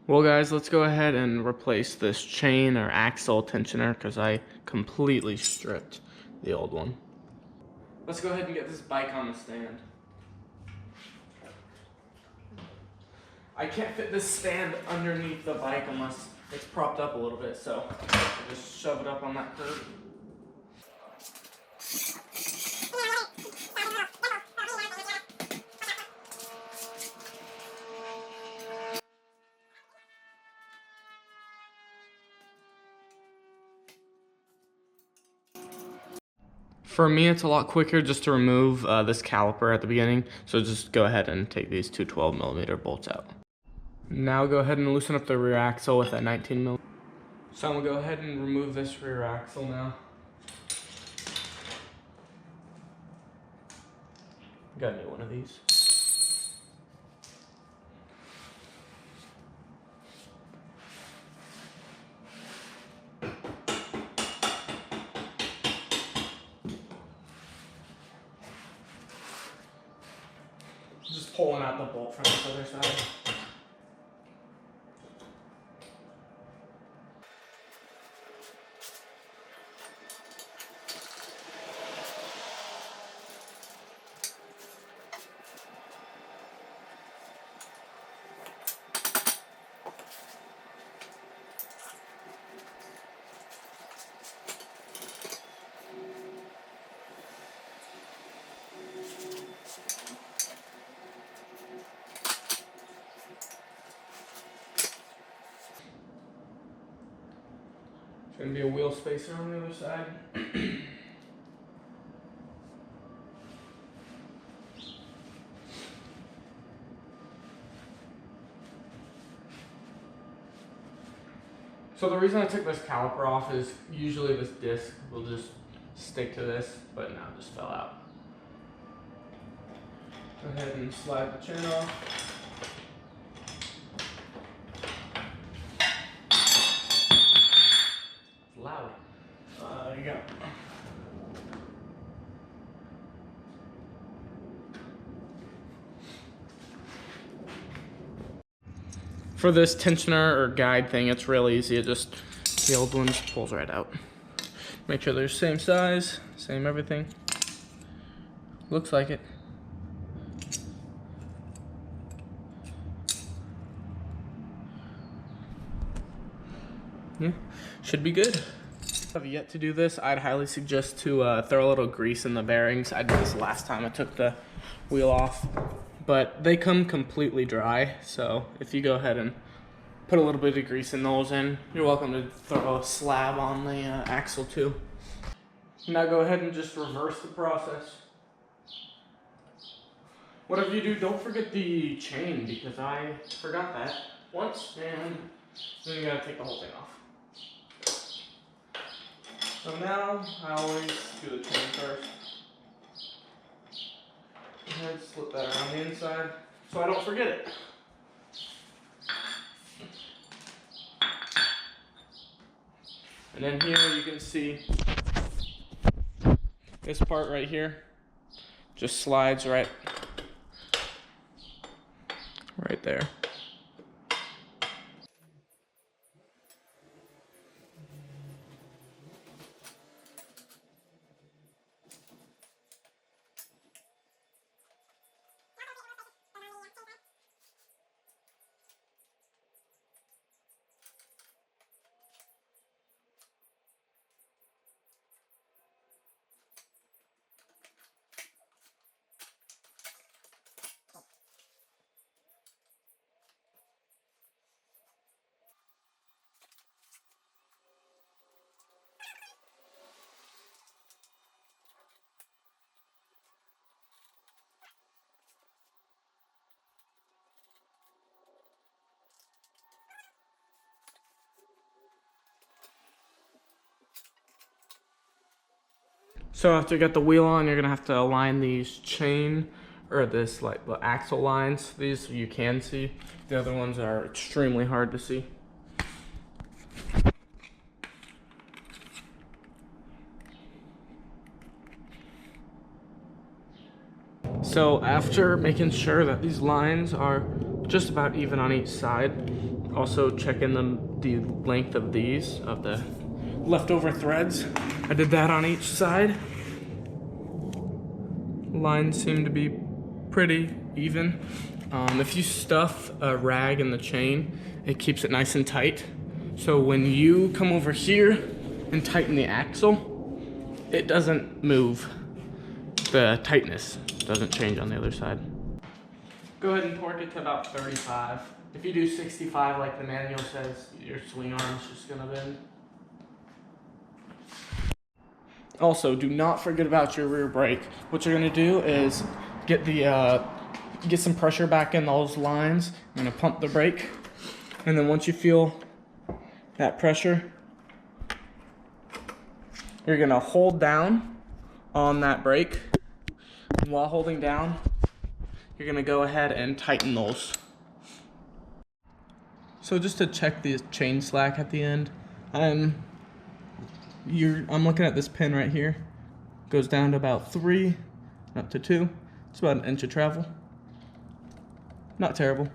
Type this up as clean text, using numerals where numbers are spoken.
Well guys, let's go ahead and replace this chain or axle tensioner because I completely stripped the old one. Let's go ahead and get this bike on the stand. I can't fit this stand underneath the bike unless it's propped up a little bit, so I'll just shove it up on that curb. For me, it's a lot quicker just to remove this caliper at the beginning, so just go ahead and take these two 12mm bolts out. Now go ahead and loosen up the rear axle with that 19mm. So I'm gonna go ahead and remove this rear axle now. Got a new one of these. Just pulling out the bolt from this other side. There's gonna be a wheel spacer on the other side. So the reason I took this caliper off is usually this disc will just stick to this, but now it just fell out. Go ahead and slide the chain off. It's loud. There you go. For this tensioner or guide thing, it's real easy. The old one just pulls right out. Make sure they're same size, same everything. Looks like it. Yeah, should be good. If you have yet to do this, I'd highly suggest to throw a little grease in the bearings. I did this last time I took the wheel off, but they come completely dry. So if you go ahead and put a little bit of grease in those in, you're welcome to throw a slab on the axle too. Now go ahead and just reverse the process. Whatever you do, don't forget the chain because I forgot that once and then you gotta take the whole thing off. So now I always do the chain first. And slip that around the inside so I don't forget it. And then here you can see this part right here just slides right there. So after you got the wheel on, you're gonna have to align these chain or this like the axle lines. These you can see. The other ones are extremely hard to see. So after making sure that these lines are just about even on each side. Also checking the length of these, of the leftover threads. I did that on each side. Lines seem to be pretty even. If you stuff a rag in the chain, it keeps it nice and tight. So when you come over here and tighten the axle, it doesn't move. The tightness doesn't change on the other side. Go ahead and torque it to about 35. If you do 65 like the manual says, your swing arm's just gonna bend. Also, do not forget about your rear brake. What you're gonna do is get some pressure back in those lines. I'm gonna pump the brake, and then once you feel that pressure, you're gonna hold down on that brake, and while holding down, you're gonna go ahead and tighten those. So just to check the chain slack at the end, I'm looking at this pin right here. Goes down to about 3, up to 2. It's about an inch of travel. Not terrible.